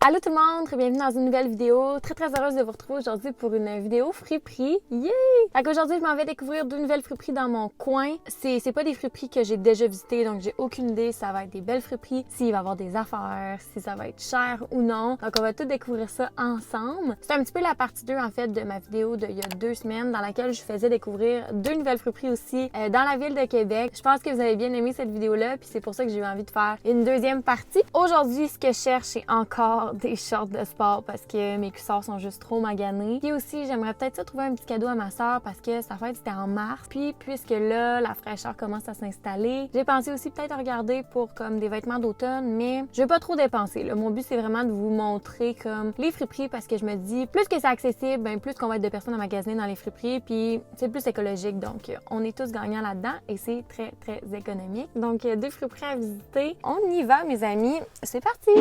Allô tout le monde, bienvenue dans une nouvelle vidéo. Très heureuse de vous retrouver aujourd'hui pour une vidéo friperie. Yay! Fait qu'aujourd'hui, je m'en vais découvrir deux nouvelles friperies dans mon coin. C'est pas des friperies que j'ai déjà visitées, donc j'ai aucune idée si ça va être des belles friperies, s'il va y avoir des affaires, si ça va être cher ou non. Donc on va tout découvrir ça ensemble. C'est un petit peu la partie 2 en fait de ma vidéo d'il y a 2 semaines dans laquelle je faisais découvrir deux nouvelles friperies aussi dans la ville de Québec. Je pense que vous avez bien aimé cette vidéo-là, puis c'est pour ça que j'ai eu envie de faire une deuxième partie. Aujourd'hui, ce que je cherche, c'est encore des shorts de sport parce que mes cuissards sont juste trop maganés. Puis aussi, j'aimerais peut-être ça trouver un petit cadeau à ma soeur parce que sa fête c'était en mars. Puis puisque là, la fraîcheur commence à s'installer, j'ai pensé aussi peut-être à regarder pour comme des vêtements d'automne, mais je vais pas trop dépenser. Là. Mon but c'est vraiment de vous montrer comme les friperies parce que je me dis plus que c'est accessible, ben plus qu'on va être de personnes à magasiner dans les friperies, puis c'est plus écologique. Donc on est tous gagnants là-dedans et c'est très économique. Donc deux friperies à visiter. On y va mes amis, c'est parti!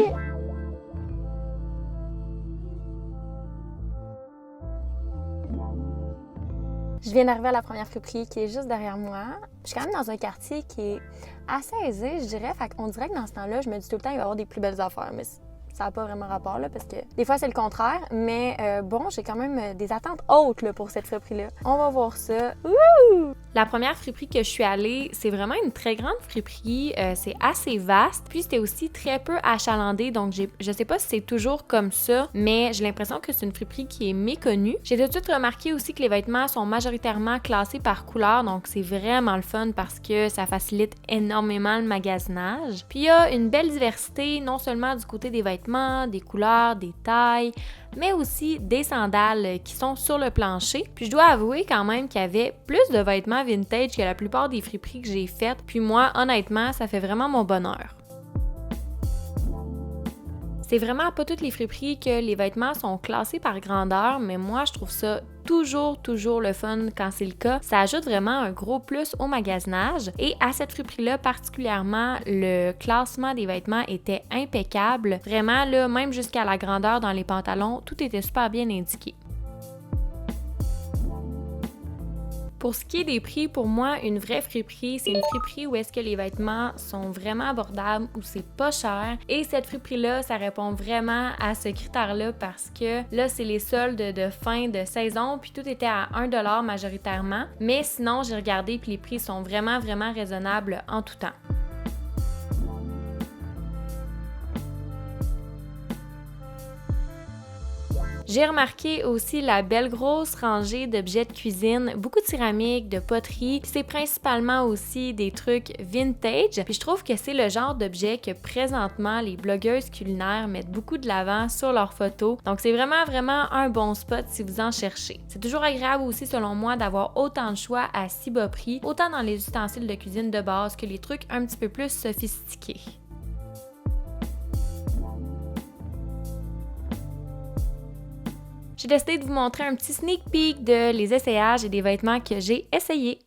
Je viens d'arriver à la première friperie qui est juste derrière moi. Je suis quand même dans un quartier qui est assez aisé, je dirais. Fait qu'on dirait que dans ce temps-là, je me dis tout le temps qu'il va y avoir des plus belles affaires. Mais ça n'a pas vraiment rapport, là, parce que des fois, c'est le contraire. Mais bon, j'ai quand même des attentes hautes là, pour cette friperie-là. On va voir ça. Wouh! La première friperie que je suis allée, c'est vraiment une très grande friperie. C'est assez vaste. Puis, c'était aussi très peu achalandé. Donc, je sais pas si c'est toujours comme ça, mais j'ai l'impression que c'est une friperie qui est méconnue. J'ai tout de suite remarqué aussi que les vêtements sont majoritairement classés par couleur. Donc, c'est vraiment le fun parce que ça facilite énormément le magasinage. Puis, il y a une belle diversité, non seulement du côté des vêtements, des couleurs, des tailles, mais aussi des sandales qui sont sur le plancher. Puis je dois avouer quand même qu'il y avait plus de vêtements vintage que la plupart des friperies que j'ai faites. Puis moi, honnêtement, ça fait vraiment mon bonheur. C'est vraiment pas toutes les friperies que les vêtements sont classés par grandeur, mais moi, je trouve ça toujours le fun quand c'est le cas. Ça ajoute vraiment un gros plus au magasinage. Et à cette friperie-là, particulièrement, le classement des vêtements était impeccable. Vraiment, là, même jusqu'à la grandeur dans les pantalons, tout était super bien indiqué. Pour ce qui est des prix, pour moi, une vraie friperie, c'est une friperie où est-ce que les vêtements sont vraiment abordables, où c'est pas cher. Et cette friperie-là, ça répond vraiment à ce critère-là parce que là, c'est les soldes de fin de saison, puis tout était à 1$ majoritairement. Mais sinon, j'ai regardé, puis les prix sont vraiment raisonnables en tout temps. J'ai remarqué aussi la belle grosse rangée d'objets de cuisine, beaucoup de céramique, de poterie, puis c'est principalement aussi des trucs vintage. Puis je trouve que c'est le genre d'objet que présentement les blogueuses culinaires mettent beaucoup de l'avant sur leurs photos. Donc c'est vraiment un bon spot si vous en cherchez. C'est toujours agréable aussi selon moi d'avoir autant de choix à si bas prix, autant dans les ustensiles de cuisine de base que les trucs un petit peu plus sophistiqués. J'ai décidé de vous montrer un petit sneak peek de les essayages et des vêtements que j'ai essayés.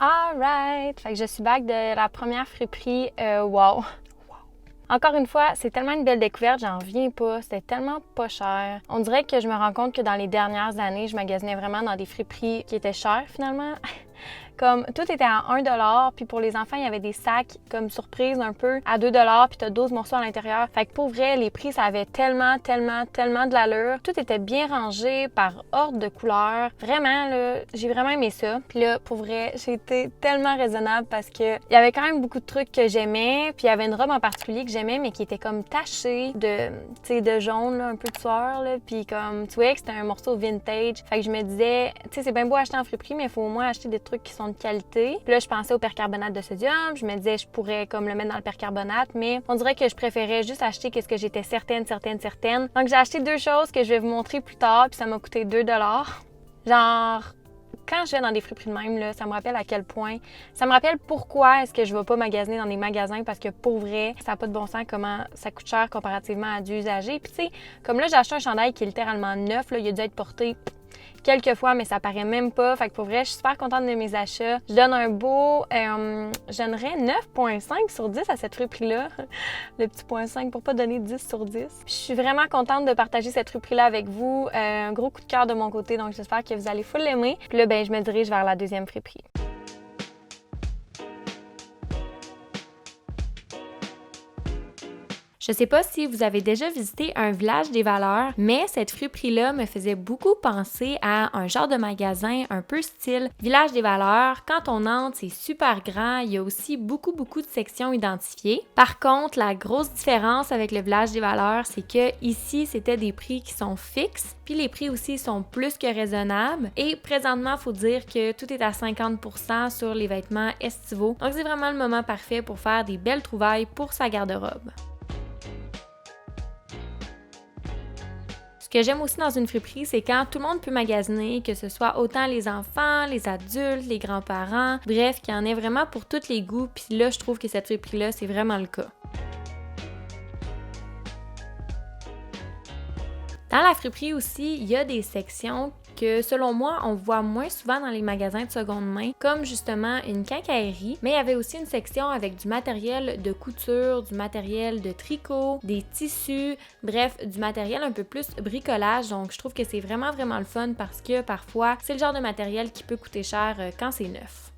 Alright! Fait que je suis back de la première friperie. Wow! Encore une fois, c'est tellement une belle découverte, j'en reviens pas. C'était tellement pas cher. On dirait que je me rends compte que dans les dernières années, je magasinais vraiment dans des friperies qui étaient chères finalement. Comme tout était à 1$, puis pour les enfants, il y avait des sacs comme surprise un peu à 2$, puis t'as 12 morceaux à l'intérieur. Fait que pour vrai, les prix, ça avait tellement de l'allure. Tout était bien rangé par ordre de couleur. Vraiment, là, j'ai vraiment aimé ça. Puis là, pour vrai, j'ai été tellement raisonnable parce que il y avait quand même beaucoup de trucs que j'aimais, puis il y avait une robe en particulier que j'aimais, mais qui était comme tachée de, tu sais, de jaune, là, un peu de sueur, là, puis comme, tu vois que c'était un morceau vintage. Fait que je me disais, tu sais, c'est bien beau acheter en friperie, mais il faut au moins acheter des trucs qui sont de qualité. Puis là, je pensais au percarbonate de sodium. Je me disais, je pourrais comme le mettre dans le percarbonate, mais on dirait que je préférais juste acheter qu'est-ce que j'étais certaine. Donc, j'ai acheté deux choses que je vais vous montrer plus tard, puis ça m'a coûté 2$. Genre, quand je vais dans des friperies de même, là, ça me rappelle à quel point, ça me rappelle pourquoi est-ce que je vais pas magasiner dans des magasins parce que pour vrai, ça n'a pas de bon sens comment ça coûte cher comparativement à du usagé. Puis tu sais, comme là, j'ai acheté un chandail qui est littéralement neuf, là, il a dû être porté quelques fois, mais ça paraît même pas. Fait que pour vrai, je suis super contente de mes achats. Je donne un beau, je donnerais 9,5 sur 10 à cette friperie-là. Le petit point 5 pour pas donner 10 sur 10. Puis je suis vraiment contente de partager cette friperie-là avec vous. Un gros coup de cœur de mon côté, donc j'espère que vous allez full l'aimer. Puis là, ben, je me dirige vers la deuxième friperie. Je sais pas si vous avez déjà visité un village des valeurs, mais cette friperie-là me faisait beaucoup penser à un genre de magasin un peu style village des valeurs. Quand on entre, c'est super grand, il y a aussi beaucoup de sections identifiées. Par contre, la grosse différence avec le village des valeurs, c'est que ici, c'était des prix qui sont fixes, puis les prix aussi sont plus que raisonnables. Et présentement, il faut dire que tout est à 50% sur les vêtements estivaux. Donc c'est vraiment le moment parfait pour faire des belles trouvailles pour sa garde-robe. Ce que j'aime aussi dans une friperie, c'est quand tout le monde peut magasiner, que ce soit autant les enfants, les adultes, les grands-parents, bref, qu'il y en ait vraiment pour tous les goûts. Puis là, je trouve que cette friperie-là, c'est vraiment le cas. Dans la friperie aussi, il y a des sections que, selon moi, on voit moins souvent dans les magasins de seconde main, comme justement une quincaillerie, mais il y avait aussi une section avec du matériel de couture, du matériel de tricot, des tissus, bref, du matériel un peu plus bricolage, donc je trouve que c'est vraiment le fun parce que parfois, c'est le genre de matériel qui peut coûter cher quand c'est neuf.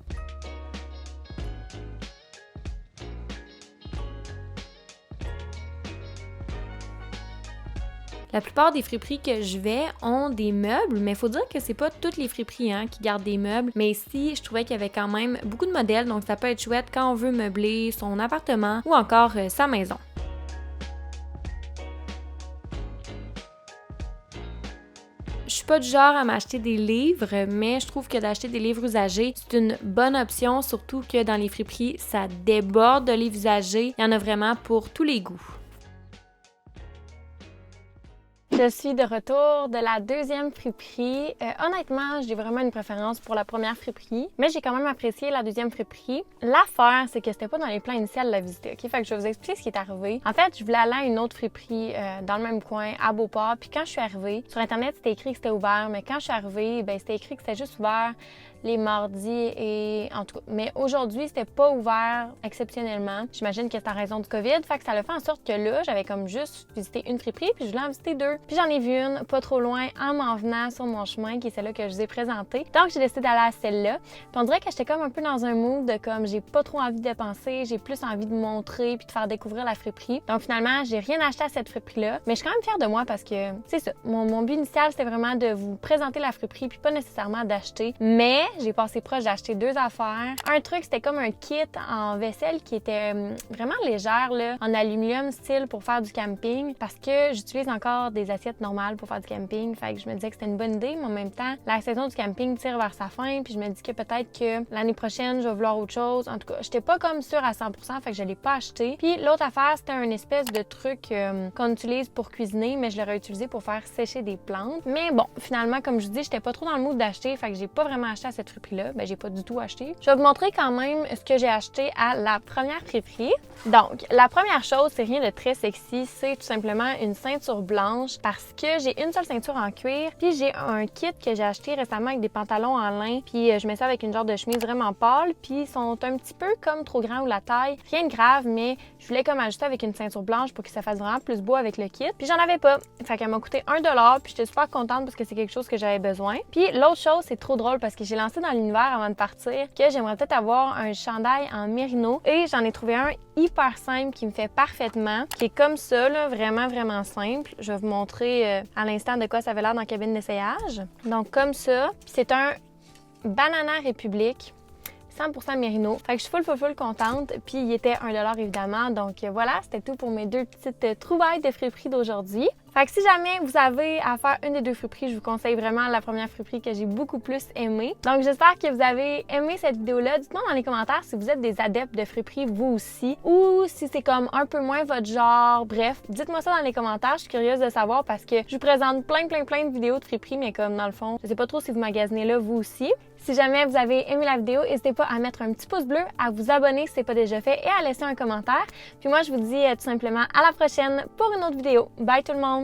La plupart des friperies que je vais ont des meubles, mais il faut dire que c'est pas toutes les friperies qui gardent des meubles. Mais ici, je trouvais qu'il y avait quand même beaucoup de modèles, donc ça peut être chouette quand on veut meubler son appartement ou encore sa maison. Je suis pas du genre à m'acheter des livres, mais je trouve que d'acheter des livres usagés, c'est une bonne option, surtout que dans les friperies, ça déborde de livres usagés. Il y en a vraiment pour tous les goûts. Je suis de retour de la deuxième friperie. Honnêtement, j'ai vraiment une préférence pour la première friperie, mais j'ai quand même apprécié la deuxième friperie. L'affaire, c'est que c'était pas dans les plans initiaux de la visiter, ok? Fait que je vais vous expliquer ce qui est arrivé. En fait, je voulais aller à une autre friperie dans le même coin, à Beauport, puis quand je suis arrivée, sur Internet, c'était écrit que c'était ouvert, mais quand je suis arrivée, ben c'était écrit que c'était juste ouvert les mardis et en tout cas. Mais aujourd'hui, c'était pas ouvert exceptionnellement. J'imagine que c'est en raison du COVID. Fait que ça a fait en sorte que là, j'avais comme juste visité une friperie puis je voulais en visiter deux. Puis j'en ai vu une pas trop loin en m'en venant sur mon chemin qui est celle-là que je vous ai présentée. Donc j'ai décidé d'aller à celle-là. Puis on dirait que j'étais comme un peu dans un mood de comme j'ai pas trop envie de dépenser, j'ai plus envie de montrer puis de faire découvrir la friperie. Donc finalement, j'ai rien acheté à cette friperie-là. Mais je suis quand même fière de moi parce que c'est ça. Mon but initial, c'était vraiment de vous présenter la friperie puis pas nécessairement d'acheter. Mais j'ai passé proche d'acheter deux affaires. Un truc, c'était comme un kit en vaisselle qui était vraiment légère, là, en aluminium style pour faire du camping parce que j'utilise encore des assiettes normales pour faire du camping. Fait que je me disais que c'était une bonne idée, mais en même temps, la saison du camping tire vers sa fin puis je me dis que peut-être que l'année prochaine, je vais vouloir autre chose. En tout cas, j'étais pas comme sûre à 100%, fait que je l'ai pas acheté. Puis l'autre affaire, c'était un espèce de truc qu'on utilise pour cuisiner, mais je l'aurais utilisé pour faire sécher des plantes. Mais bon, finalement, comme je vous dis, j'étais pas trop dans le mood d'acheter, fait que j'ai pas vraiment acheté à cette friperie-là. Ben, j'ai pas du tout acheté. Je vais vous montrer quand même ce que j'ai acheté à la première friperie. Donc, la première chose, c'est rien de très sexy, c'est tout simplement une ceinture blanche parce que j'ai une seule ceinture en cuir, puis j'ai un kit que j'ai acheté récemment avec des pantalons en lin, puis je mets ça avec une genre de chemise vraiment pâle, puis ils sont un petit peu comme trop grands ou la taille. Rien de grave, mais je voulais comme ajuster avec une ceinture blanche pour que ça fasse vraiment plus beau avec le kit. Puis j'en avais pas. Fait qu'elle m'a coûté 1$, puis j'étais super contente parce que c'est quelque chose que j'avais besoin. Puis l'autre chose, c'est trop drôle parce que j'ai lancé dans l'univers avant de partir que j'aimerais peut-être avoir un chandail en mérino et j'en ai trouvé un hyper simple qui me fait parfaitement, qui est comme ça, là, vraiment simple. Je vais vous montrer à l'instant de quoi ça avait l'air dans la cabine d'essayage. Donc comme ça, c'est un Banana République 100% mérino. Fait que je suis full contente. Puis il était 1$ évidemment. Donc voilà, c'était tout pour mes deux petites trouvailles de friperie d'aujourd'hui. Fait que si jamais vous avez à faire une des deux friperies, je vous conseille vraiment la première friperie que j'ai beaucoup plus aimée. Donc j'espère que vous avez aimé cette vidéo-là. Dites-moi dans les commentaires si vous êtes des adeptes de friperie vous aussi ou si c'est comme un peu moins votre genre. Bref, dites-moi ça dans les commentaires. Je suis curieuse de savoir parce que je vous présente plein de vidéos de friperie, mais comme dans le fond, je sais pas trop si vous magasinez là vous aussi. Si jamais vous avez aimé la vidéo, n'hésitez pas à mettre un petit pouce bleu, à vous abonner si ce n'est pas déjà fait et à laisser un commentaire. Puis moi, je vous dis tout simplement à la prochaine pour une autre vidéo. Bye tout le monde!